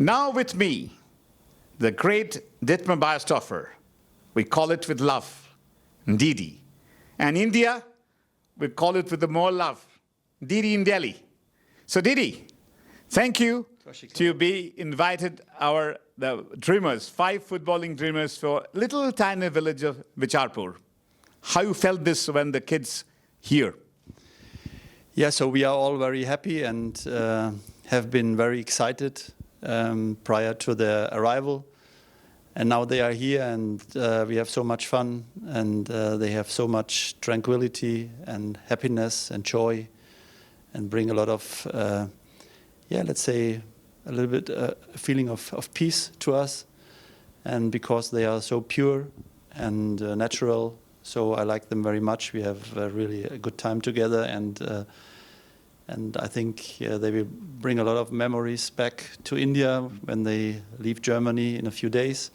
Now with me, the great Dietmar Beiersdorfer. We call it with love, Ndidi. And India, we call it with the more love, Didi in Delhi. So Didi, thank you to be invited the dreamers, 5 footballing dreamers for little tiny village of Bicharpur. How you felt this when the kids here? Yeah, so we are all very happy and have been very excited prior to their arrival. And now they are here and we have so much fun and they have so much tranquility and happiness and joy and bring a lot of, let's say, a little bit a feeling of peace to us. And because they are so pure and natural, so I like them very much. We have really a good time together and I think they will bring a lot of memories back to India when they leave Germany in a few days.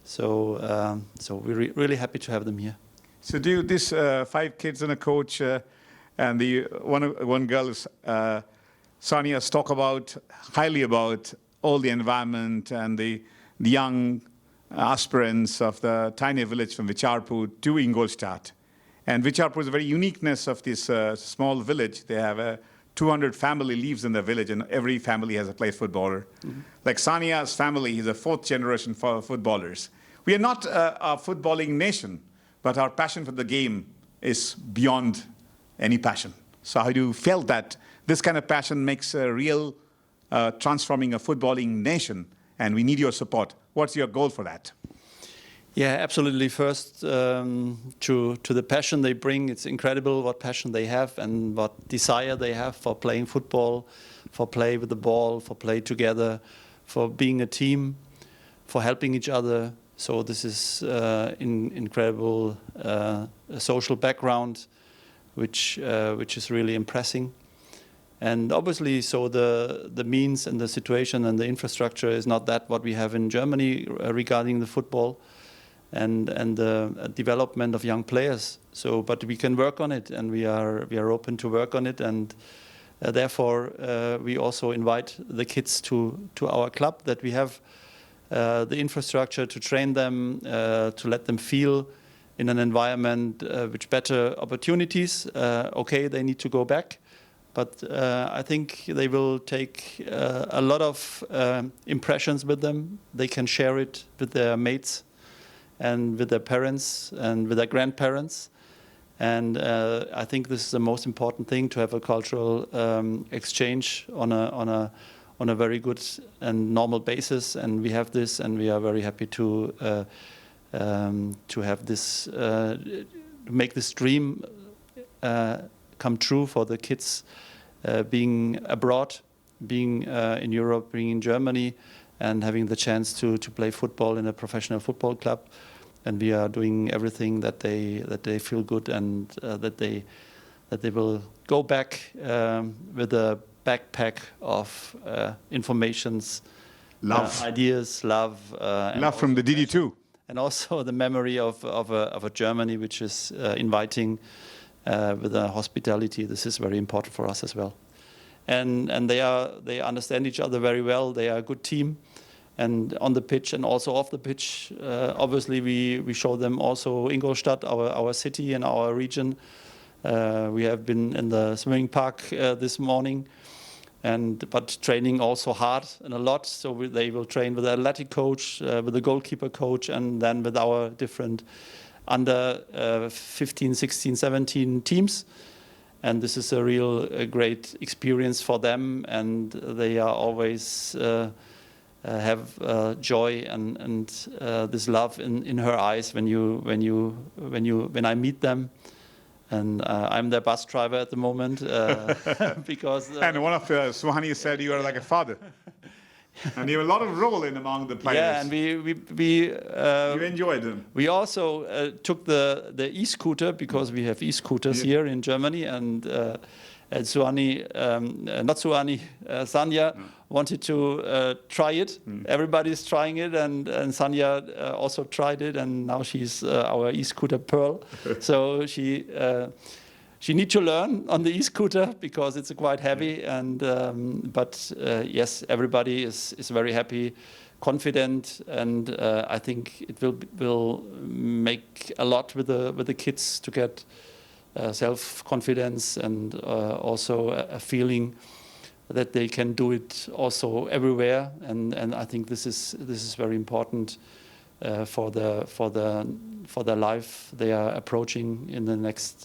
So, we're really happy to have them here. So do these 5 kids and a coach and the one girl is Sania's talk highly about all the environment and the young aspirants of the tiny village from Bicharpur to Ingolstadt. And Bicharpur is a very uniqueness of this small village. They have 200 family lives in the village, and every family has a play footballer. Mm-hmm. Like Sania's family, he's a 4th generation for footballers. We are not a footballing nation, but our passion for the game is beyond any passion. So how do you feel that this kind of passion makes a real transforming a footballing nation, and we need your support? What's your goal for that? Yeah, absolutely. First, to the passion they bring, it's incredible what passion they have and what desire they have for playing football, for play with the ball, for play together, for being a team, for helping each other. So this is incredible social background, which is really impressing. And obviously, so the means and the situation and the infrastructure is not that what we have in Germany regarding the football and the development of young players. So, but we can work on it, and we are open to work on it, and therefore we also invite the kids to our club, that we have the infrastructure to train them, to let them feel in an environment which better opportunities. Okay, they need to go back, but I think they will take a lot of impressions with them. They can share it with their mates and with their parents and with their grandparents. And I think this is the most important thing, to have a cultural exchange on a very good and normal basis. And we have this, and we are very happy to have this, make this dream come true for the kids, being abroad, being in Europe, being in Germany, and having the chance to play football in a professional football club. And we are doing everything that they feel good, and that they will go back with a backpack of informations, ideas, love from the DD2, and also the memory of a Germany which is inviting with a hospitality. This is very important for us as well. And they understand each other very well. They are a good team. And on the pitch and also off the pitch, obviously we show them also Ingolstadt, our city and our region. We have been in the swimming park this morning, but training also hard and a lot. So they will train with the athletic coach, with the goalkeeper coach, and then with our different under 15, 16, 17 teams. And this is a great experience for them, and they are always have joy and this love in her eyes when I meet them. And I'm their bus driver at the moment because. And one of Suhani said you are like a father. And you have a lot of role in among the players. Yeah, and you enjoyed them. We also took the e-scooter, because we have e-scooters here in Germany, and Sania wanted to try it. Everybody's trying it, and Sania also tried it, and now she's our e-scooter pearl. So she she need to learn on the e-scooter because it's quite heavy. And but yes, everybody is very happy, confident, and I think it will make a lot with the kids to get self-confidence and also a feeling that they can do it also everywhere. And I think this is very important for their life they are approaching in the next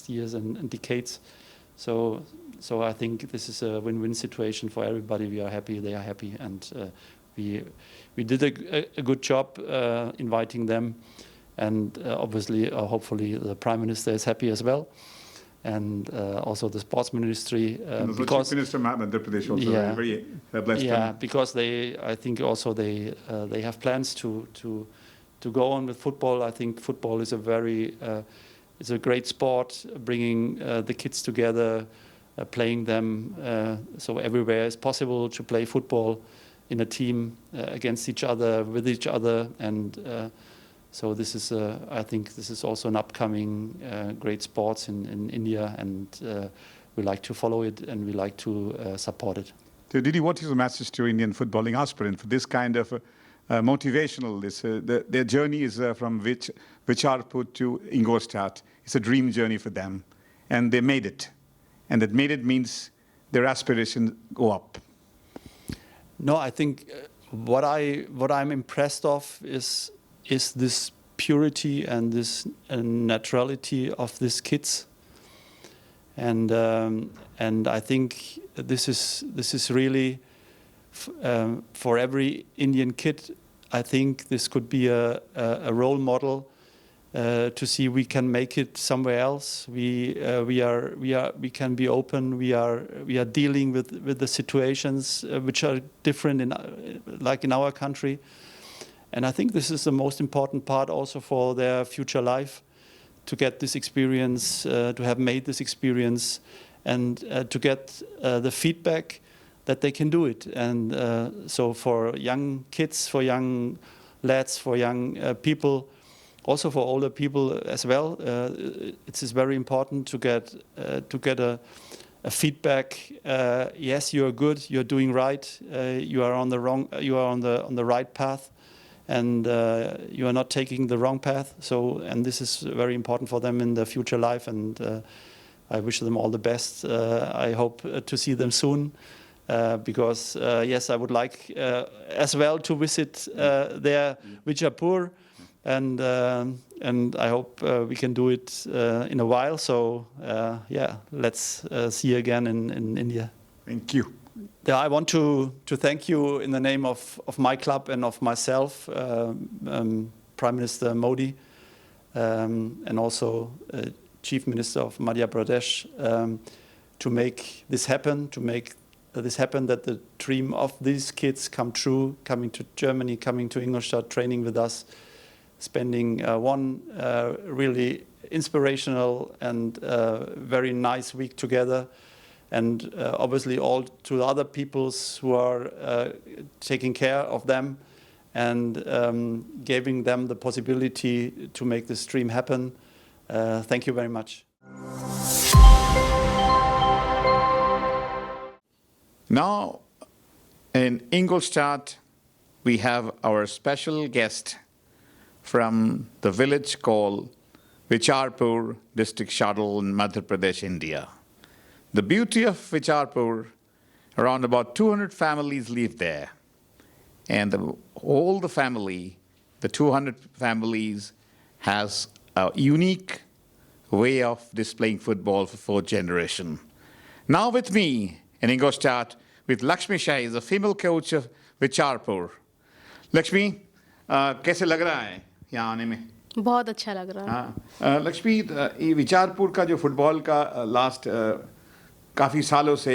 years and decades. So I think this is a win-win situation for everybody. We are happy, they are happy, and we did a good job inviting them, and obviously, hopefully, the Prime Minister is happy as well, and also the Sports Ministry. Because Chief Minister Madhya Pradesh also very blessed. Yeah, because I think also they have plans to go on with football. I think football is it's a great sport, bringing the kids together, playing them. So everywhere is possible to play football in a team against each other, with each other, and so this is I think this is also an upcoming great sports in India, and we like to follow it and we like to support it. So Didi, what is the message to Indian footballing aspirant for this kind of motivational? Their journey is from Vicharpur to Ingolstadt. It's a dream journey for them, and they made it. And that made it means their aspirations go up. No, I think what I'm impressed of is this purity and this naturality of these kids, and I think this is really for every Indian kid. I think this could be a role model to see we can make it somewhere else. We can be open. We are dealing with the situations which are different like in our country, and I think this is the most important part also for their future life, to get this experience, to have made this experience, and to get the feedback that they can do it. And so for young kids, for young lads, for young people, also for older people as well, it is very important to get a feedback. Yes, you are good. You are doing right. You are on the right path, and you are not taking the wrong path. So, and this is very important for them in their future life. And I wish them all the best. I hope to see them soon. Because yes, I would like as well to visit their Vicharpur, and I hope we can do it in a while. So yeah, let's see you again in India. Thank you. Yeah, I want to thank you in the name of my club and of myself, Prime Minister Modi, and also Chief Minister of Madhya Pradesh, to make this happen, that the dream of these kids come true, coming to Germany, coming to Ingolstadt, training with us, spending one really inspirational and very nice week together, and obviously all to the other peoples who are taking care of them and giving them the possibility to make this dream happen. Thank you very much. Now, in Ingolstadt, we have our special guest from the village called Vicharpur, District Shadol in Madhya Pradesh, India. The beauty of Vicharpur, around about 200 families live there. And all the family, the 200 families, has a unique way of displaying football for fourth generation. Now with me, in Ingolstadt with Lakshmi Shah, is a female coach of Vicharpur. Lakshmi, कैसे लग रहा है यहाँ आने में? बहुत अच्छा लग रहा है। हाँ, लक्ष्मी, ये विचारपुर का जो फुटबॉल का लास्ट काफ़ी सालों से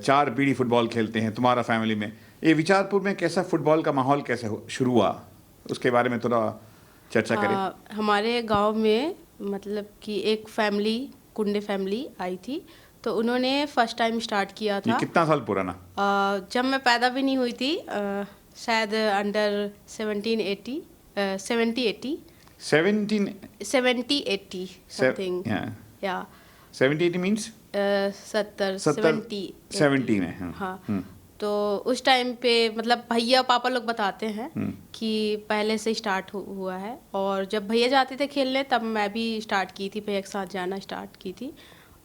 4 पीढ़ी फुटबॉल खेलते हैं तुम्हारा फैमिली में। ये विचारपुर में कैसा फुटबॉल का माहौल कैसे शुरू हुआ, उसके बारे में थोड़ा चर्चा करें। हमारे गांव में मतलब कि एक फैमिली, कुंडे फैमिली आई थी, तो उन्होंने फर्स्ट टाइम स्टार्ट किया था। ये कितना साल पुराना? जब मैं पैदा भी नहीं हुई थी, शायद अंडर 70-80 समथिंग। या 70 मीन्स 70 70 70 में, हाँ। हाँ। तो उस टाइम पे मतलब भैया पापा लोग बताते हैं कि पहले से स्टार्ट हुआ है, और जब भैया जाते थे खेलने तब मैं भी स्टार्ट की थी, भैया के साथ जाना स्टार्ट की थी।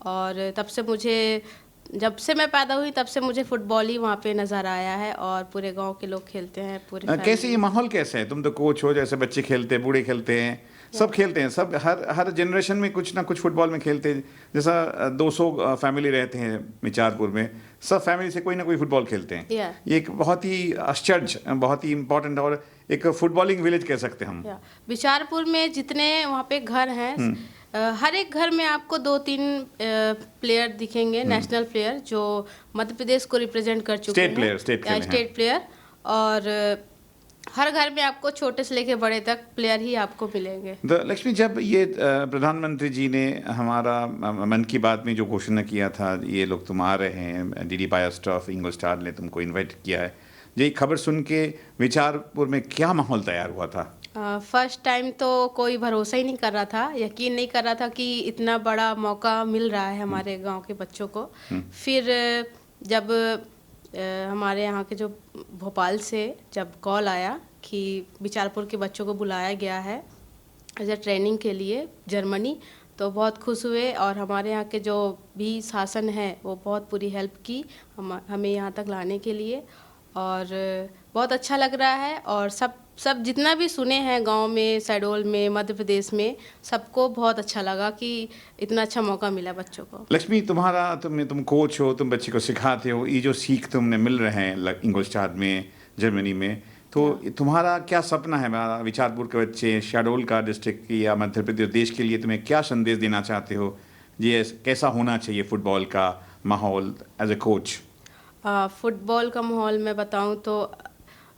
और तब से मुझे, जब से मैं पैदा हुई तब से मुझे फुटबॉल ही वहाँ पे नज़र आया है, और पूरे गांव के लोग खेलते हैं, पूरे कैसे family। ये माहौल कैसे है? तुम तो कोच हो, जैसे बच्चे खेलते हैं, बूढ़े खेलते हैं, सब खेलते हैं, सब हर जनरेशन में कुछ ना कुछ फुटबॉल में खेलते हैं। जैसा 200 फैमिली रहते हैं विचारपुर में, सब फैमिली से कोई ना कोई फुटबॉल खेलते हैं। Yeah. ये एक बहुत ही आश्चर्य, बहुत ही इम्पोर्टेंट और एक फुटबॉलिंग विलेज कह सकते हैं हम। या बिचारपुर में जितने वहाँ पे घर हैं, हर एक घर में आपको 2-3 प्लेयर दिखेंगे, नेशनल प्लेयर जो मध्य प्रदेश को रिप्रेजेंट कर चुके State हैं। player, state खेले हैं। State player. और हर घर में आपको छोटे से लेके बड़े तक प्लेयर ही आपको मिलेंगे। लक्ष्मी, जब ये प्रधानमंत्री जी ने हमारा मन की बात में जो घोषणा किया था, ये लोग तुम आ रहे हैं, डीडी बायोस्टॉफ इंगोस्टार ने तुमको इनवाइट किया है, ये खबर सुन के विचारपुर में क्या माहौल तैयार हुआ था? फर्स्ट टाइम तो कोई भरोसा ही नहीं कर रहा था, यकीन नहीं कर रहा था कि इतना बड़ा मौका मिल रहा है हमारे गांव के बच्चों को। फिर जब हमारे यहाँ के जो भोपाल से जब कॉल आया कि बिचारपुर के बच्चों को बुलाया गया है एज अ ट्रेनिंग के लिए जर्मनी, तो बहुत खुश हुए। और हमारे यहाँ के जो भी शासन है वो बहुत पूरी हेल्प की हमें यहाँ तक लाने के लिए, और बहुत अच्छा लग रहा है। और सब जितना भी सुने हैं गांव में, शहडोल में, मध्य प्रदेश में, सबको बहुत अच्छा लगा कि इतना अच्छा मौका मिला बच्चों को। लक्ष्मी, तुम कोच हो, तुम बच्चे को सिखाते हो, ये जो सीख तुमने मिल रहे हैं इंगोस्टाड में, जर्मनी में, तो तुम्हारा क्या सपना है विचारपुर के बच्चे, शहडोल का डिस्ट्रिक्ट या मध्य प्रदेश देश के लिए तुम्हें क्या संदेश देना चाहते हो? ये कैसा होना चाहिए फुटबॉल का माहौल एज ए कोच? फुटबॉल का माहौल मैं बताऊं तो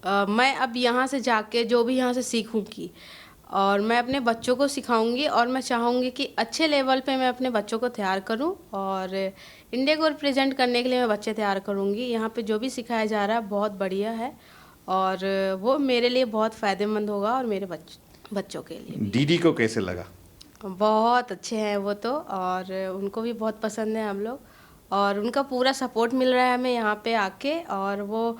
मैं अब यहाँ से जाके जो भी यहाँ से सीखूंगी और मैं अपने बच्चों को सिखाऊंगी, और मैं चाहूँगी कि अच्छे लेवल पे मैं अपने बच्चों को तैयार करूँ, और इंडिया को रिप्रेजेंट करने के लिए मैं बच्चे तैयार करूँगी। यहाँ पे जो भी सिखाया जा रहा है बहुत बढ़िया है, और वो मेरे लिए बहुत फ़ायदेमंद होगा, और मेरे बच्चों के लिए। डीडी को कैसे लगा? बहुत अच्छे हैं वो तो, और उनको भी बहुत पसंद है हम लोग, और उनका पूरा सपोर्ट मिल रहा है हमें यहाँ पे आके, और वो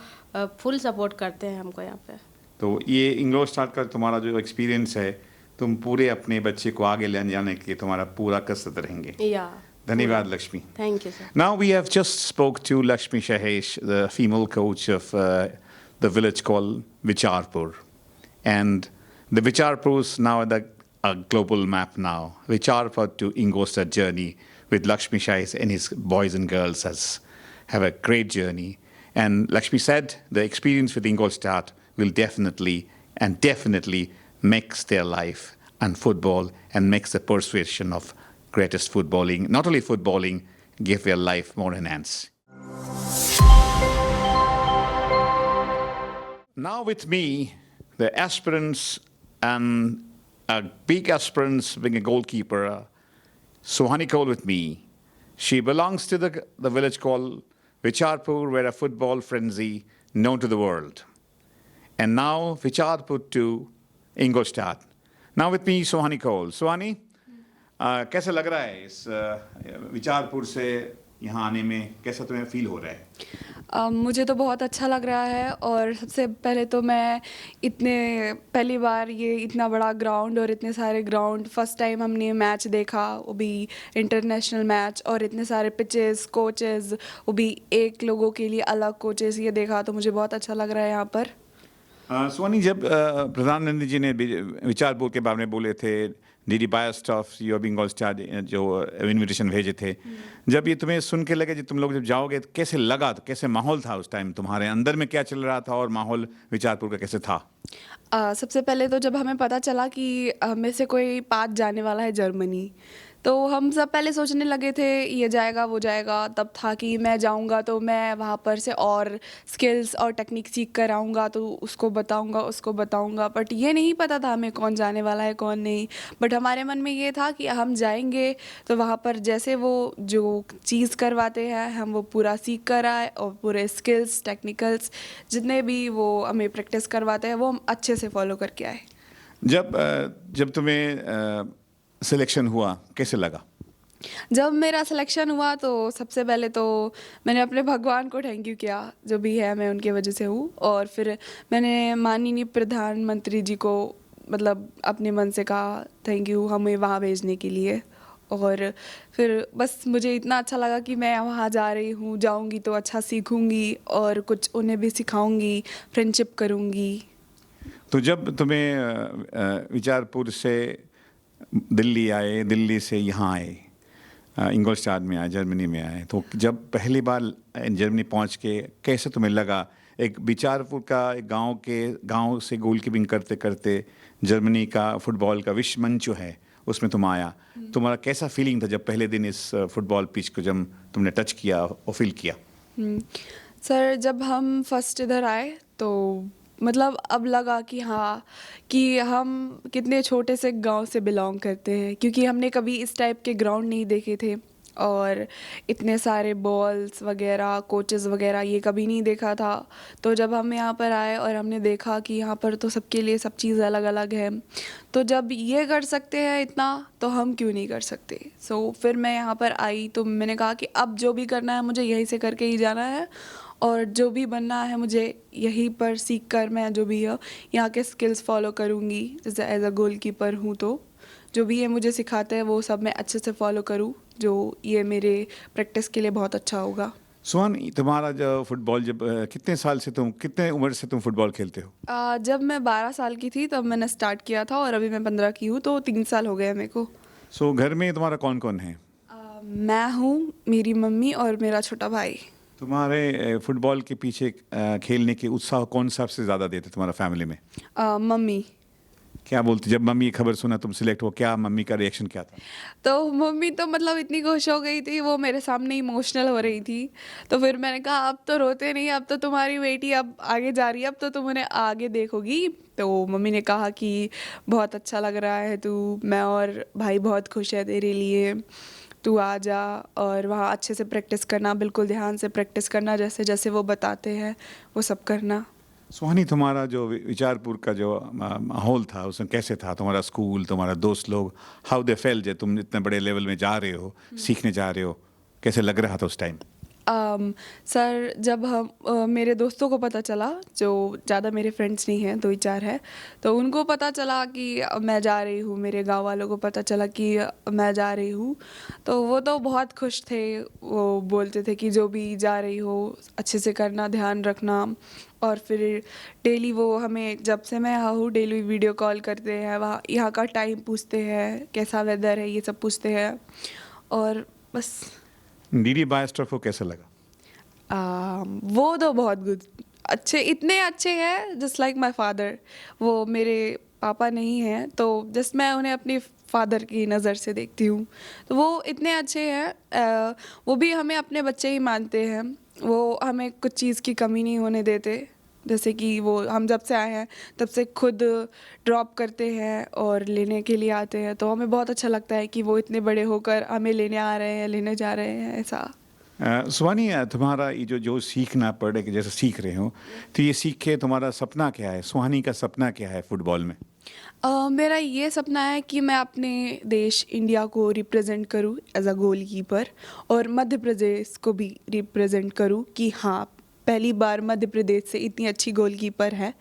फुल सपोर्ट करते हैं हमको यहाँ पे। तो ये इंगोस्टाड का तुम्हारा जो एक्सपीरियंस है, तुम पूरे अपने बच्चे को आगे ले जाने के लिए तुम्हारा पूरा कसरत रहेंगे। या धन्यवाद Lakshmi. Thank you sir. Now we have just spoke to Lakshmi Shahesh, the female coach of the village called Vicharpur, and the Vicharpur is now at a global map now. Vicharpur to Ingolstadt journey with Lakshmi Shahesh and his boys and girls have a great journey. And Lakshmi said the experience with Ingolstadt will definitely makes their life and football, and makes the persuasion of greatest footballing, not only footballing, give their life more enhance. Now with me, the aspirants and a big aspirants being a goalkeeper, Suhani Kaul with me. She belongs to the village called Vicharpur, where a football frenzy known to the world. And now Vicharpur to Ingolstadt. Now with me, Suhani Kaul. Suhani, कैसा लग रहा है इस विचारपुर से यहाँ आने में? कैसा तुम्हें फील हो रहा है? मुझे तो बहुत अच्छा लग रहा है, और सबसे पहले तो मैं पहली बार ये इतना बड़ा ग्राउंड और इतने सारे ग्राउंड फर्स्ट टाइम हमने मैच देखा, वो भी इंटरनेशनल मैच, और इतने सारे पिचेस, कोचेस, वो भी एक लोगों के लिए अलग कोचेस, ये देखा तो मुझे बहुत अच्छा लग रहा है यहाँ पर। सोनी, जब प्रधानमंत्री जी ने विचारपुर के बारे में बोले थे, डीडी बायोस्टॉफ इंगोस्टाड जो इन्विटेशन भेजे थे, जब ये तुम्हें सुन के लगे, तुम लोग जब जाओगे तो कैसे लगा, तो कैसे माहौल था उस टाइम, तुम्हारे अंदर में क्या चल रहा था और माहौल विचारपुर का कैसे था? सबसे पहले तो जब हमें पता चला कि हमें से कोई पाथ जाने वाला है जर्मनी, तो हम सब पहले सोचने लगे थे ये जाएगा वो जाएगा। तब था कि मैं जाऊंगा तो मैं वहाँ पर से और स्किल्स और टेक्निक सीख कर आऊँगा, तो उसको बताऊंगा। बट ये नहीं पता था हमें कौन जाने वाला है कौन नहीं। बट हमारे मन में ये था कि हम जाएंगे तो वहाँ पर जैसे वो जो चीज़ करवाते हैं हम वो पूरा सीख कर आए, और पूरे स्किल्स टेक्निकल्स जितने भी वो हमें प्रैक्टिस करवाते हैं वो हम अच्छे से फॉलो करके आए। जब तुम्हें सिलेक्शन हुआ कैसे लगा? जब मेरा सिलेक्शन हुआ तो सबसे पहले तो मैंने अपने भगवान को थैंक यू किया, जो भी है मैं उनके वजह से हूँ। और फिर मैंने माननीय प्रधानमंत्री जी को मतलब अपने मन से कहा थैंक यू हमें वहाँ भेजने के लिए। और फिर बस मुझे इतना अच्छा लगा कि मैं वहाँ जा रही हूँ, जाऊँगी तो अच्छा सीखूँगी और कुछ उन्हें भी सिखाऊँगी, फ्रेंडशिप करूँगी। तो जब तुम्हें विचारपुर से दिल्ली आए, दिल्ली से यहाँ आए, इंगोलस्टाड में आए, जर्मनी में आए, तो जब पहली बार जर्मनी पहुँच के कैसे तुम्हें लगा? एक विचारपुर का एक गांव से गोलकीपिंग करते करते जर्मनी का फुटबॉल का विश्व मंच जो है उसमें तुम आया, तुम्हारा कैसा फीलिंग था जब पहले दिन इस फुटबॉल पिच को जब तुमने टच किया और फील किया? सर जब हम फर्स्ट इधर आए तो मतलब अब लगा कि हाँ कि हम कितने छोटे से गांव से बिलोंग करते हैं, क्योंकि हमने कभी इस टाइप के ग्राउंड नहीं देखे थे और इतने सारे बॉल्स वगैरह कोचेस वगैरह ये कभी नहीं देखा था। तो जब हम यहाँ पर आए और हमने देखा कि यहाँ पर तो सबके लिए सब चीज़ अलग अलग है, तो जब ये कर सकते हैं इतना तो हम क्यों नहीं कर सकते। फिर मैं यहाँ पर आई तो मैंने कहा कि अब जो भी करना है मुझे यहीं से करके ही जाना है और जो भी बनना है मुझे यहीं पर सीख कर मैं जो भी है यहाँ के स्किल्स फॉलो करूँगी। जैसे एज अ गोलकीपर हूँ तो जो भी ये मुझे सिखाते हैं वो सब मैं अच्छे से फॉलो करूँ, जो ये मेरे प्रैक्टिस के लिए बहुत अच्छा होगा। सुहानी, तुम्हारा जो फुटबॉल जब कितने उम्र से तुम फुटबॉल खेलते हो? जब मैं 12 साल की थी तब मैंने स्टार्ट किया था और अभी मैं 15 की हूँ, तो 3 साल हो गए हैं मेरे को। घर में तुम्हारा कौन कौन है? मैं हूँ, मेरी मम्मी और मेरा छोटा भाई। तुम्हारे फुटबॉल के पीछे खेलने के उत्साह कौन सबसे ज़्यादा देते तुम्हारा फैमिली में? मम्मी। क्या बोलती जब मम्मी ये खबर सुना तुम सिलेक्ट हो, क्या मम्मी का रिएक्शन क्या था? तो मम्मी तो मतलब इतनी खुश हो गई थी, वो मेरे सामने इमोशनल हो रही थी। तो फिर मैंने कहा अब तो रोते नहीं, अब तो तुम्हारी बेटी अब आगे जा रही है, अब तो तुम उन्हें आगे देखोगी। तो मम्मी ने कहा कि बहुत अच्छा लग रहा है तू, मैं और भाई बहुत खुश है तेरे लिए, तू आ जा और वहाँ अच्छे से प्रैक्टिस करना, बिल्कुल ध्यान से प्रैक्टिस करना, जैसे जैसे वो बताते हैं वो सब करना। सुहानी, तुम्हारा जो विचारपुर का जो माहौल था उसमें कैसे था? तुम्हारा स्कूल, तुम्हारा दोस्त लोग, हाउ दे फेल जे तुम इतने बड़े लेवल में जा रहे हो, सीखने जा रहे हो, कैसे लग रहा था उस टाइम? सर जब हम मेरे दोस्तों को पता चला, जो ज़्यादा मेरे फ्रेंड्स नहीं हैं, 2 ही 4 हैं, तो उनको पता चला कि मैं जा रही हूँ, मेरे गांव वालों को पता चला कि मैं जा रही हूँ, तो वो तो बहुत खुश थे। वो बोलते थे कि जो भी जा रही हो अच्छे से करना, ध्यान रखना। और फिर डेली वो हमें, जब से मैं यहाँ हूँ, डेली वीडियो कॉल करते हैं, वहाँ यहाँ का टाइम पूछते हैं, कैसा वेदर है, ये सब पूछते हैं। और बस डीडी बायोस्टॉप को कैसा लगा? वो तो बहुत गुड, अच्छे, इतने अच्छे हैं, जस्ट लाइक माई फादर। वो मेरे पापा नहीं हैं तो जस्ट मैं उन्हें अपनी फादर की नज़र से देखती हूँ, तो वो इतने अच्छे हैं। वो भी हमें अपने बच्चे ही मानते हैं, वो हमें कुछ चीज़ की कमी नहीं होने देते। जैसे कि वो हम जब से आए हैं तब से खुद ड्रॉप करते हैं और लेने के लिए आते हैं, तो हमें बहुत अच्छा लगता है कि वो इतने बड़े होकर हमें लेने आ रहे हैं, लेने जा रहे हैं, ऐसा। सुहानी, तुम्हारा ये जो सीखना पड़े, जैसे सीख रहे हो, तो ये सीख के तुम्हारा सपना क्या है? सुहानी का सपना क्या है फुटबॉल में? मेरा ये सपना है कि मैं अपने देश इंडिया को रिप्रेजेंट करूं एज अ गोलकीपर, और मध्य प्रदेश को भी रिप्रेजेंट करूं कि हाँ, पहली बार मध्य प्रदेश से इतनी अच्छी गोलकीपर है।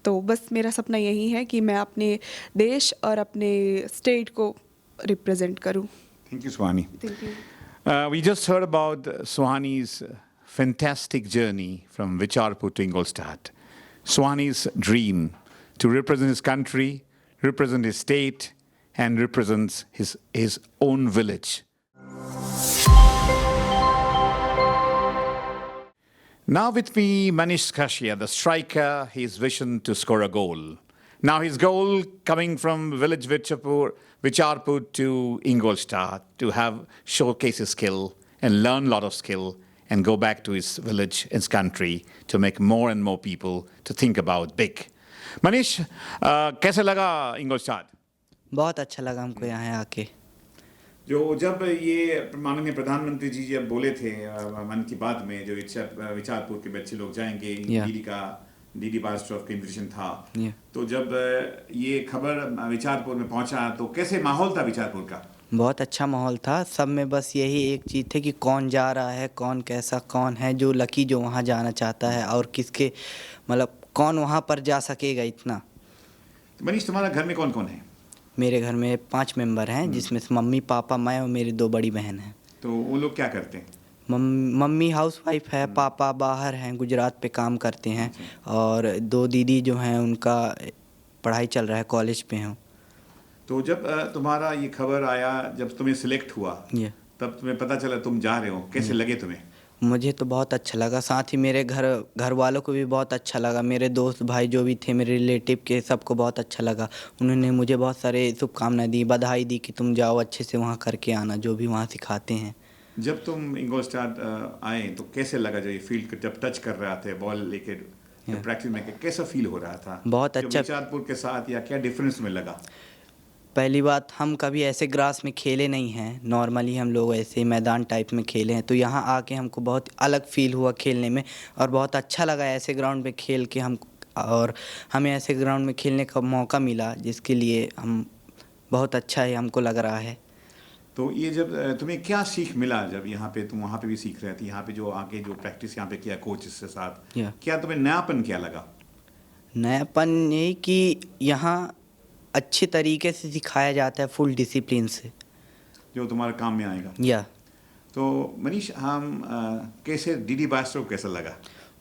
तो बस मेरा सपना यही है कि मैं अपने देश और अपने स्टेट को रिप्रेजेंट करूं। Thank you Suhani. Thank you. We just heard about Suhani's fantastic journey from Vicharpur to Ingolstadt. Suhani's dream to represent his country, represent his state, and represents his own village. Now with me, Manish Khashia, the striker, his vision to score a goal. Now his goal coming from village Vicharpur to Ingolstadt to have showcase his skill and learn a lot of skill and go back to his village, his country, to make more and more people to think about big. Manish, कैसे लगा Ingolstadt? बहुत अच्छा लगा हमको यहाँ आके। जब ये माननीय प्रधानमंत्री जी जब बोले थे मन की बात में, जो विचारपुर के बच्चे लोग जाएंगे, डीडी बायोस्टॉप का इन्विटेशन था, तो जब ये खबर विचारपुर में पहुंचा तो कैसे माहौल था विचारपुर का? बहुत अच्छा माहौल था। सब में बस यही एक चीज़ थी कि कौन जा रहा है, कौन कैसा, कौन है जो लकी जो वहाँ जाना चाहता है, और किसके मतलब कौन वहाँ पर जा सकेगा इतना। मनीष, तुम्हारा घर में कौन कौन है? मेरे घर में 5 मेंबर हैं, जिसमें से मम्मी, पापा, मैं और मेरी 2 बड़ी बहन हैं। तो वो लोग क्या करते हैं? मम्मी हाउसवाइफ है, पापा बाहर हैं, गुजरात पे काम करते हैं, और 2 दीदी जो हैं उनका पढ़ाई चल रहा है, कॉलेज पे हैं। तो जब तुम्हारा ये खबर आया, जब तुम्हें सिलेक्ट हुआ, ये तब तुम्हें पता चला तुम जा रहे हो, कैसे लगे तुम्हें? मुझे तो बहुत अच्छा लगा, साथ ही मेरे घर वालों को भी बहुत अच्छा लगा। मेरे दोस्त भाई जो भी थे, मेरे रिलेटिव के, सबको बहुत अच्छा लगा। उन्होंने मुझे बहुत सारे शुभकामनाएं दी, बधाई दी कि तुम जाओ, अच्छे से वहाँ करके आना जो भी वहाँ सिखाते हैं। जब तुम इंगोलस्टाड आए तो कैसे लगा, जब ये फील्ड जब टच कर रहा थे बॉल लेके प्रैक्टिस में, कैसा फील हो रहा था? बहुत जो अच्छा। विचारपुर के साथ, या क्या डिफरेंस में लगा? पहली बात, हम कभी ऐसे ग्रास में खेले नहीं हैं, नॉर्मली हम लोग ऐसे मैदान टाइप में खेले हैं, तो यहाँ आके हमको बहुत अलग फील हुआ खेलने में, और बहुत अच्छा लगा ऐसे ग्राउंड पे खेल के हम, और हमें ऐसे ग्राउंड में खेलने का मौका मिला, जिसके लिए हम बहुत अच्छा है हमको लग रहा है। तो ये जब तुम्हें क्या सीख मिला, जब यहाँ पे तुम वहाँ पे भी सीख रहे थे, यहाँ पे जो आगे जो प्रैक्टिस यहाँ पे किया कोच के साथ, या क्या तुम्हें नयापन क्या लगा? नयापन यही कि यहाँ अच्छे तरीके से सिखाया जाता है, फुल डिसिप्लिन से। जो तुम्हारे काम में आएगा। या तो मनीष, हम कैसे डीडी बास्टर को कैसा लगा?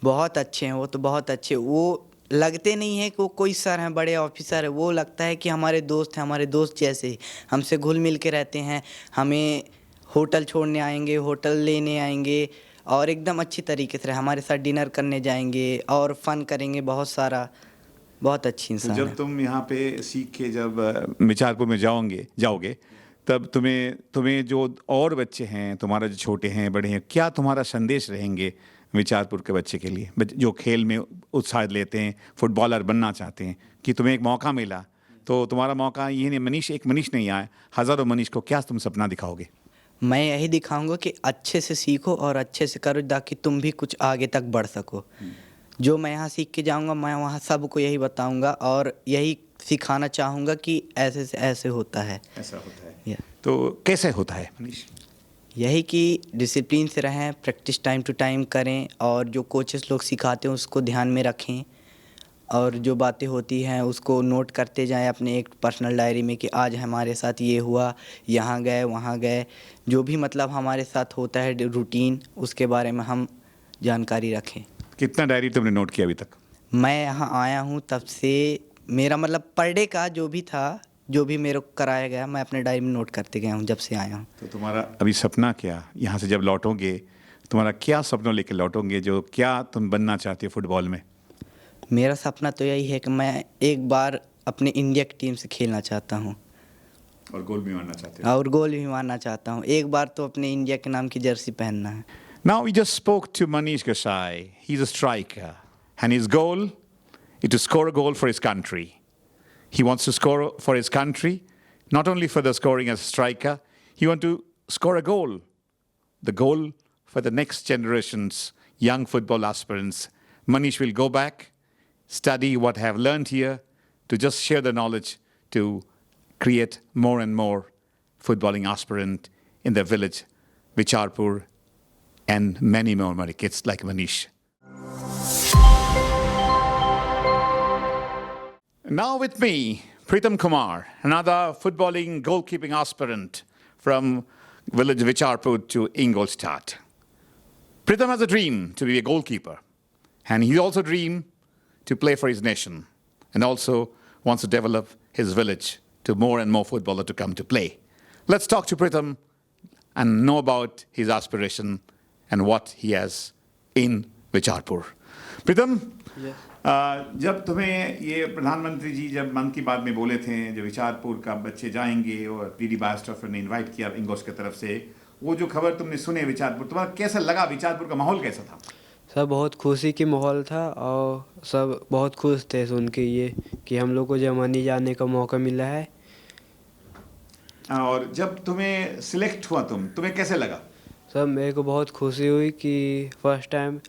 बहुत अच्छे हैं वो, तो बहुत अच्छे। वो लगते नहीं है कि वो कोई सर हैं, बड़े ऑफिसर है, वो लगता है कि हमारे दोस्त हैं, हमारे दोस्त जैसे ही हमसे घुल मिल के रहते हैं। हमें होटल छोड़ने आएंगे, होटल लेने आएंगे, और एकदम अच्छी तरीके से हमारे साथ डिनर करने जाएंगे और फन करेंगे बहुत सारा। बहुत अच्छी तो इंसान जब है। तुम यहाँ पे सीख के जब विचारपुर में जाओगे, तब तुम्हें जो और बच्चे हैं तुम्हारा, जो छोटे हैं बड़े हैं, क्या तुम्हारा संदेश रहेंगे विचारपुर के बच्चे के लिए, जो खेल में उत्साह लेते हैं, फुटबॉलर बनना चाहते हैं, कि तुम्हें एक मौका मिला, तो तुम्हारा मौका ये नहीं, मनीष एक मनीष नहीं आया, हज़ारों मनीष को क्या तुम सपना दिखाओगे? मैं यही दिखाऊंगा कि अच्छे से सीखो और अच्छे से करो, ताकि तुम भी कुछ आगे तक बढ़ सको। जो मैं यहाँ सीख के जाऊँगा, मैं वहाँ सबको यही बताऊँगा और यही सिखाना चाहूँगा कि ऐसे से ऐसे होता है। ऐसा होता है। या तो कैसे होता है मनीष? यही कि डिसिप्लिन से रहें, प्रैक्टिस टाइम टू टाइम करें, और जो कोचेस लोग सिखाते हैं उसको ध्यान में रखें, और जो बातें होती हैं उसको नोट करते जाएं अपने एक पर्सनल डायरी में कि आज हमारे साथ ये हुआ, यहाँ गए, वहाँ गए, जो भी मतलब हमारे साथ होता है रूटीन, उसके बारे में हम जानकारी रखें। कितना डायरी तुमने नोट किया अभी तक? मैं यहाँ आया हूँ तब से मेरा मतलब पर डे का जो भी था, जो भी मेरे को कराया गया, मैं अपने डायरी में नोट करते गया हूँ जब से आया हूँ। तो तुम्हारा अभी सपना क्या, यहाँ से जब लौटोगे तुम्हारा क्या सपनों लेके लौटोगे, जो क्या तुम बनना चाहते हो फुटबॉल में? मेरा सपना तो यही है कि मैं एक बार अपने इंडिया की टीम से खेलना चाहता हूँ, और गोल भी मारना चाहते हो? और गोल भी मारना चाहता हूँ। एक बार तो अपने इंडिया के नाम की जर्सी पहनना है। Now we just spoke to Manish Desai. He's a striker, and his goal is to score a goal for his country. He wants to score for his country, not only for the scoring as a striker, he wants to score a goal. The goal for the next generation's young football aspirants. Manish will go back, study what I have learned here, to just share the knowledge to create more and more footballing aspirant in the village, Vicharpur, and many more kids like Manish. Now with me, Pritam Kumar, another footballing goalkeeping aspirant from village Vicharpur to Ingolstadt. Pritam has a dream to be a goalkeeper, and he also dreams to play for his nation, and also wants to develop his village to more and more footballers to come to play. Let's talk to Pritam and know about his aspiration and what he has in Vicharpur. Pritam, जब तुम्हें ये प्रधानमंत्री जी जब मन की बात में बोले थे, जो विचारपुर का बच्चे जाएंगे, और डीडी बास्टर ने इनवाइट किया इंगोस की तरफ से, वो जो खबर तुमने सुने विचारपुर, तुम्हारा कैसा लगा? विचारपुर का माहौल कैसा था? सब बहुत खुशी की माहौल था, और सब बहुत खुश थे सुन के ये कि हम लोग को जर्मनी जाने का मौका मिला है। और जब तुम्हें सिलेक्ट हुआ तुम्हें कैसे लगा? सब मेरे को बहुत खुशी हुई कि फर्स्ट टाइम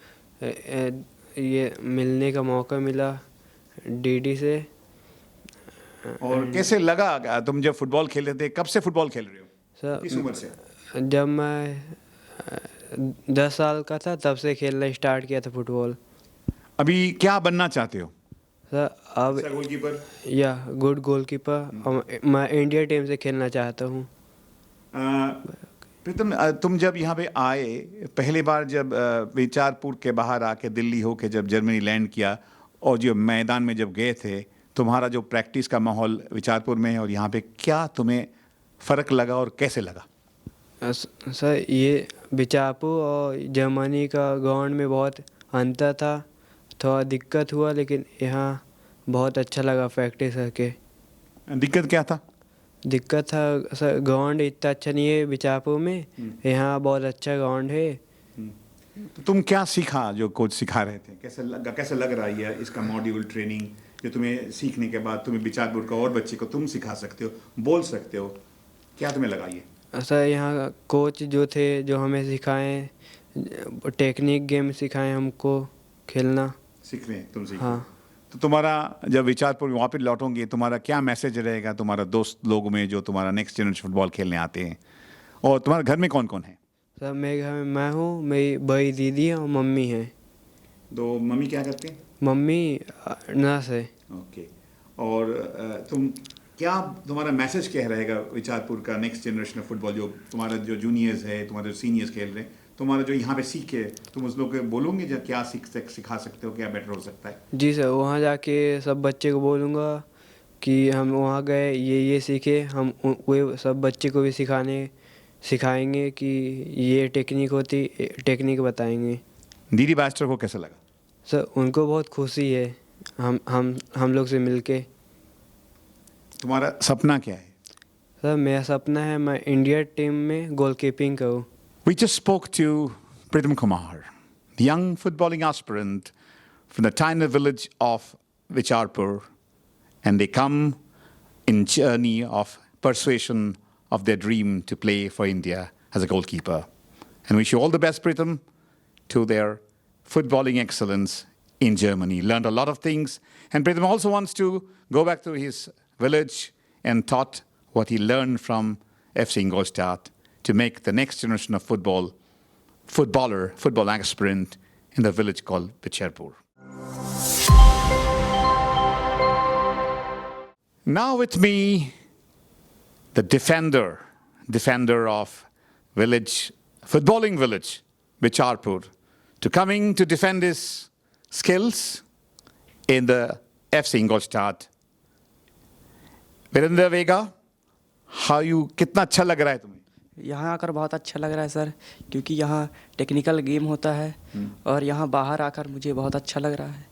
ये मिलने का मौका मिला डीडी से। और कैसे लगा तुम जब फुटबॉल खेल रहे थे? कब से फुटबॉल खेल रहे हो? सर किस उम्र से? जब मैं 10 साल का था तब से खेलना स्टार्ट किया था फुटबॉल। अभी क्या बनना चाहते हो? सर अब अच्छा गोलकीपर? या गुड गोलकीपर और मैं इंडिया टीम से खेलना चाहता हूँ। प्रीतम, तुम जब यहाँ पे आए पहली बार, जब विचारपुर के बाहर आके दिल्ली होके जब जर्मनी लैंड किया और जो मैदान में जब गए थे, तुम्हारा जो प्रैक्टिस का माहौल विचारपुर में और यहाँ पे, क्या तुम्हें फ़र्क लगा और कैसे लगा? सर ये बिचापू और जर्मनी का ग्राउंड में बहुत अंतर था, थोड़ा दिक्कत हुआ, लेकिन यहाँ बहुत अच्छा लगा प्रैक्टिस करके। दिक्कत क्या था? दिक्कत था सर ग्राउंड इतना अच्छा नहीं है बिचापू में, यहाँ बहुत अच्छा ग्राउंड है। तो तुम क्या सीखा जो कोच सिखा रहे थे? कैसे लग रहा है ये इसका मॉड्यूल ट्रेनिंग जो तुम्हें सीखने के बाद तुम्हें बिचारपुर का और बच्चे को तुम सिखा सकते हो, बोल सकते हो? क्या तुम्हें लगा ये? सर यहाँ कोच जो थे जो हमें सिखाएं, टेक्निक गेम सिखाएं हमको खेलना। सीखने तुम सीखे? हाँ। तो तुम्हारा जब विचारपुर वापस लौटोगे, तुम्हारा क्या मैसेज रहेगा तुम्हारा दोस्त लोगों में जो तुम्हारा नेक्स्ट जनरेशन फुटबॉल खेलने आते हैं? और तुम्हारे घर में कौन कौन है? सर मेरे घर में मैं हूँ, मेरी बड़ी दीदी है और मम्मी है। तो मम्मी क्या करते हैं? मम्मी नर्स है। ओके। और तुम्हारा मैसेज क्या रहेगा विचारपुर का नेक्स्ट जनरेशन ऑफ फुटबॉल, जो तुम्हारा जो जूनियर्स है, तुम्हारे सीनियर्स खेल रहे हैं, तुम्हारा जो यहाँ पे सीखे, तुम उस लोग को बोलोगे जो क्या सिखा सकते हो, क्या बेटर हो सकता है? जी सर, वहाँ जाके सब बच्चे को बोलूँगा कि हम वहाँ गए, ये सीखे, हम वे सब बच्चे को भी सिखाएंगे कि ये टेक्निक बताएंगे। डीडी बैस्टर को कैसा लगा? सर उनको बहुत खुशी है हम लोग से मिलके। तुम्हारा सपना क्या है? सर मेरा सपना है मैं इंडिया टीम में गोलकीपिंग करूँ। We just spoke to Pritam Kumar, the young footballing aspirant from the tiny village of Vicharpur, and they come in journey of persuasion of their dream to play for India as a goalkeeper. And wish you all the best, Pritam, to their footballing excellence in Germany. Learned a lot of things, and Pritam also wants to go back to his village and taught what he learned from FC Ingolstadt to make the next generation of football aspirant in the village called Vicharpur. Now with me, the defender of footballing village, Vicharpur, coming to defend his skills in the FC Ingolstadt. Virender Vega, कितना अच्छा लग रहा है तुम्हें? यहाँ आकर बहुत अच्छा लग रहा है सर, क्योंकि यहाँ टेक्निकल गेम होता है और यहाँ बाहर आकर मुझे बहुत अच्छा लग रहा है।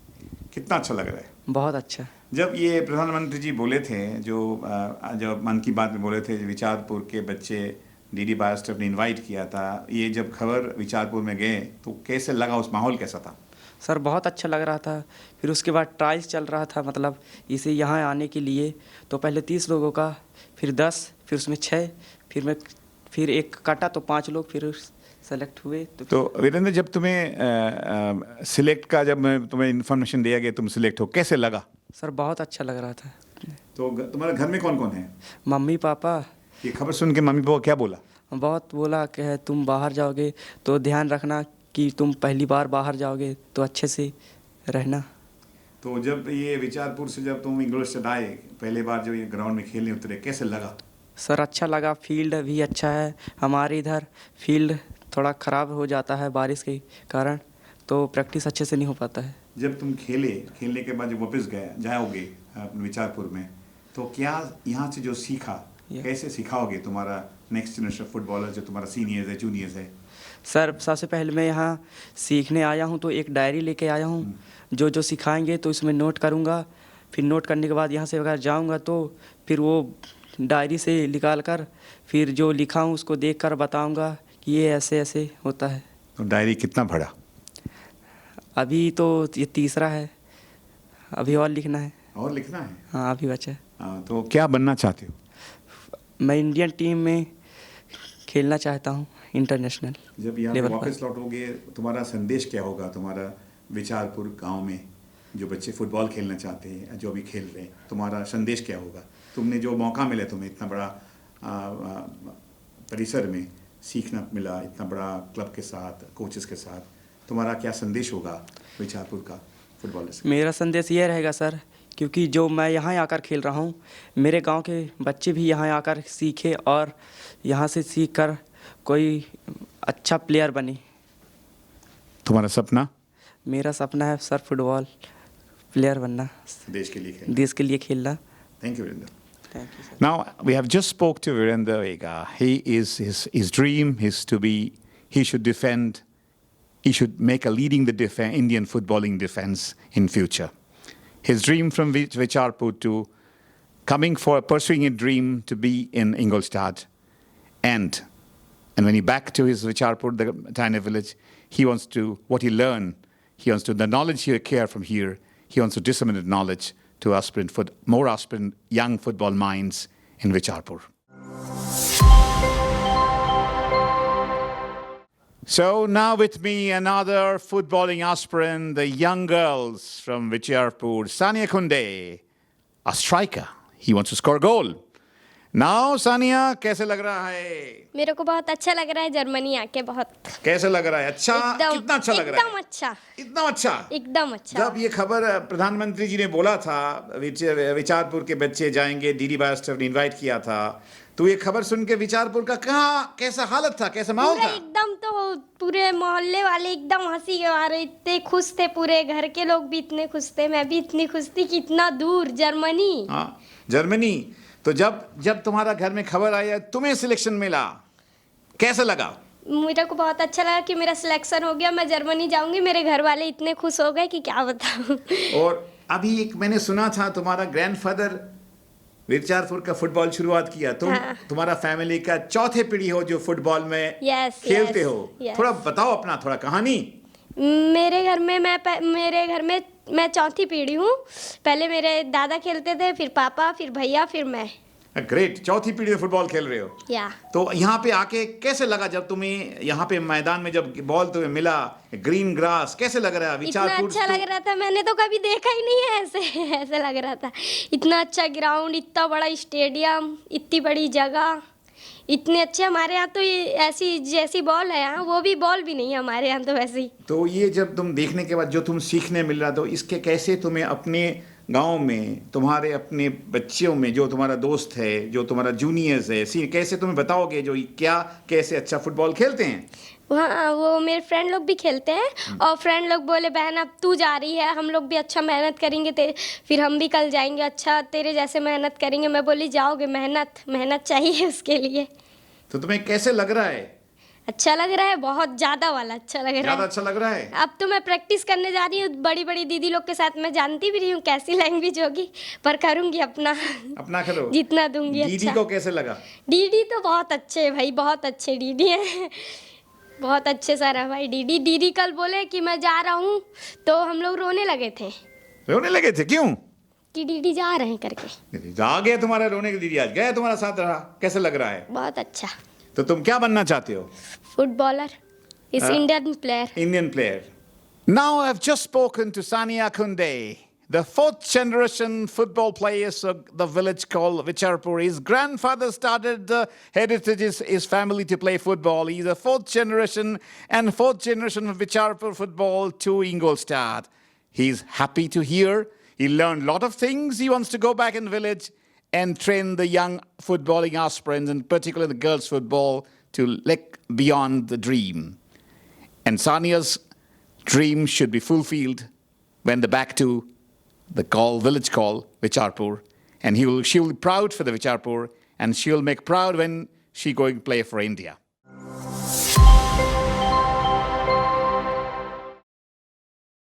कितना अच्छा लग रहा है? बहुत अच्छा। जब ये प्रधानमंत्री जी बोले थे, जो मन की बात में बोले थे, विचारपुर के बच्चे डीडी बायोस्टर ने इनवाइट किया था, ये जब खबर विचारपुर में गए तो कैसे लगा, उस माहौल कैसा था? सर बहुत अच्छा लग रहा था। फिर उसके बाद ट्रायल्स चल रहा था, मतलब इसे यहाँ आने के लिए तो पहले 30 लोगों का, फिर 10, फिर उसमें 6, फिर एक काटा तो 5 लोग फिर सेलेक्ट हुए। तो वीरेंद्र, जब तुम्हें सिलेक्ट का, जब तुम्हें इन्फॉर्मेशन दिया गया तुम सिलेक्ट हो, कैसे लगा? सर बहुत अच्छा लग रहा था। तो तुम्हारे घर में कौन कौन है? Mummy papa. ये खबर सुन के मम्मी पापा क्या बोला? बहुत बोला कि तुम बाहर जाओगे तो ध्यान रखना कि तुम पहली बार बाहर जाओगे तो अच्छे से रहना। तो जब ये विचारपुर से जब तुम इंग्लैंड आए, पहली बार जो ये ग्राउंड में खेलने उतरे, कैसे लगा? सर अच्छा लगा, फील्ड भी अच्छा है। हमारे इधर फील्ड थोड़ा ख़राब हो जाता है बारिश के कारण, तो प्रैक्टिस अच्छे से नहीं हो पाता है। जब तुम खेलने के बाद जब वापस जाओगे विचारपुर में, तो क्या यहाँ से जो सीखा, कैसे सिखाओगे तुम्हारा नेक्स्ट जनरेशन फुटबॉलर जो तुम्हारा सीनियर्स है, जूनियर्स है? सर सबसे पहले मैं यहाँ सीखने आया हूँ तो एक डायरी लेके आया हूँ, जो सिखाएंगे तो इसमें नोट करूँगा। फिर नोट करने के बाद यहाँ से अगर जाऊँगा तो फिर वो डायरी से निकाल कर फिर जो लिखा हूँ उसको देख कर बताऊँगा कि ये ऐसे ऐसे होता है। तो डायरी कितना पढ़ा? अभी तो ये तीसरा है, अभी और लिखना है। और लिखना है? हाँ अभी बचा है। तो क्या बनना चाहते हो? मैं इंडियन टीम में खेलना चाहता हूँ, इंटरनेशनल जब यहाँ लेवल वापस लौटोगे, तुम्हारा संदेश क्या होगा तुम्हारा विचारपुर गांव में जो बच्चे फुटबॉल खेलना चाहते हैं, जो भी खेल रहे हैं, तुम्हारा संदेश क्या होगा? तुमने जो मौका मिला, तुम्हें इतना बड़ा परिसर में सीखना मिला, इतना बड़ा क्लब के साथ, कोचेस के साथ, तुम्हारा क्या संदेश होगा विचारपुर का फुटबॉलर से? मेरा संदेश ये रहेगा सर, क्योंकि जो मैं यहाँ आकर खेल रहा हूँ, मेरे गांव के बच्चे भी यहाँ आकर सीखे और यहाँ से सीख कर कोई अच्छा प्लेयर बने। तुम्हारा सपना? मेरा सपना है सर फुटबॉल प्लेयर बनना, देश के लिए खेलना। देश के लिए खेलना। Thank you, Virender. Thank you sir. Now we have just spoke to Virender Vega. His dream is to be, he should defend, he should make a leading the Indian footballing defense in future. His dream from Vicharpur to pursuing a dream to be in Ingolstadt, and when he back to his Vicharpur, the tiny village, he wants to, what he learned, the knowledge he acquired from here, he wants to disseminate knowledge to more aspirant young football minds in Vicharpur. So now with me, another footballing aspirant, the young girls from Vicharpur, Sania Kunde, a striker. He wants to score a goal. Now, Sania, कैसे लग रहा है? मेरे को बहुत अच्छा लग रहा है जर्मनी आके, बहुत कैसे लग रहा है? अच्छा, कितना अच्छा लग रहा है? एकदम अच्छा, इतना अच्छा, एकदम अच्छा। जब ये खबर प्रधानमंत्री जी ने बोला था विचारपुर के बच्चे जाएंगे, डीडी बायोस्टर ने इनवाइट किया था, तो ये खबर सुन के विचारपुर का कहाँ कैसा हालत था, कैसा माहौल था? एकदम, तो पूरे मोहल्ले वाले एकदम हंसी के मारे इतने खुश थे, पूरे घर के लोग भी इतने खुश थे, मैं भी इतनी खुश थी कि इतना दूर जर्मनी। हाँ, जर्मनी। तो जब तुम्हारा घर में खबर आई, तुम्हें सिलेक्शन मिला, कैसा लगा? मेरे को बहुत अच्छा लगा कि मेरा सिलेक्शन हो गया, मैं जर्मनी जाऊंगी। मेरे घर वाले इतने खुश हो गए कि क्या बताऊं। और अभी एक मैंने सुना था तुम्हारा ग्रैंडफादर विचारपुर का फुटबॉल शुरुआत किया, तुम्हारा फैमिली का चौथे पीढ़ी हो जो फुटबॉल में खेलते हो। थोड़ा बताओ अपना थोड़ा कहानी। मेरे घर में मैं चौथी पीढ़ी हूँ। पहले मेरे दादा खेलते थे, फिर पापा, फिर भैया, फिर मैं। ग्रेट, चौथी पीढ़ी में फुटबॉल खेल रहे हो। या तो यहाँ पे आके कैसे लगा जब तुम्हें यहाँ पे मैदान में जब बॉल तुम्हें मिला, ग्रीन ग्रास, कैसे लग रहा है? इतना अच्छा लग रहा था, मैंने तो कभी देखा ही नहीं है ऐसे लग रहा था। इतना अच्छा ग्राउंड, इतना बड़ा स्टेडियम, इतनी बड़ी जगह, इतने अच्छे। हमारे यहाँ तो ये ऐसी जैसी बॉल है यहाँ, वो भी बॉल भी नहीं है हमारे यहाँ तो वैसी। तो ये जब तुम देखने के बाद जो तुम सीखने मिल रहा, तो इसके कैसे तुम्हें अपने गांव में, तुम्हारे अपने बच्चों में, जो तुम्हारा दोस्त है, जो तुम्हारा जूनियर्स है, कैसे तुम्हें बताओगे जो क्या कैसे अच्छा फुटबॉल खेलते हैं? हाँ, वो मेरे फ्रेंड लोग भी खेलते हैं, और फ्रेंड लोग बोले बहन अब तू जा रही है, हम लोग भी अच्छा मेहनत करेंगे, फिर हम भी कल जाएंगे, अच्छा तेरे जैसे मेहनत करेंगे। मैं बोली जाओगे, मेहनत चाहिए उसके लिए। तो तुम्हें कैसे लग रहा है? अच्छा लग रहा है, बहुत ज़्यादा वाला अच्छा लग रहा है। ज़्यादा अच्छा लग रहा है। अब तो मैं प्रैक्टिस करने जा रही हूँ बड़ी बड़ी दीदी लोग के साथ। मैं जानती भी नहीं हूँ कैसी लैंग्वेज होगी, पर करूँगी अपना करो, जितना दूंगी। दीदी अच्छा। को कैसे लगा? दीदी तो बहुत अच्छे भाई, बहुत अच्छे दीदी हैं, बहुत अच्छे सर है भाई। दीदी कल बोले कि मैं जा रहा हूँ, तो हम लोग रोने लगे थे। रोने लगे थे? क्यों? कि दीदी जा रहे हैं करके। आ गया तुम्हारा रोने के, दीदी आज गया तुम्हारा साथ रहा, कैसे लग रहा है? बहुत अच्छा। तो तुम क्या बनना चाहते हो? फुटबॉलर, इस Indian player. Indian player. Now I've just spoken to Sania Kunde, the fourth generation football players of the village called Vicharpur. His grandfather started the heritage his family to play football. He's the fourth generation of Vicharpur football to Ingolstadt. He's happy to hear. He learned a lot of things. He wants to go back in the village and train the young footballing aspirants, and particularly the girls' football, to look beyond the dream. And Sania's dream should be fulfilled when they're back to the village call, Vicharpur. And she will be proud for the Vicharpur, and she will make proud when she going to play for India.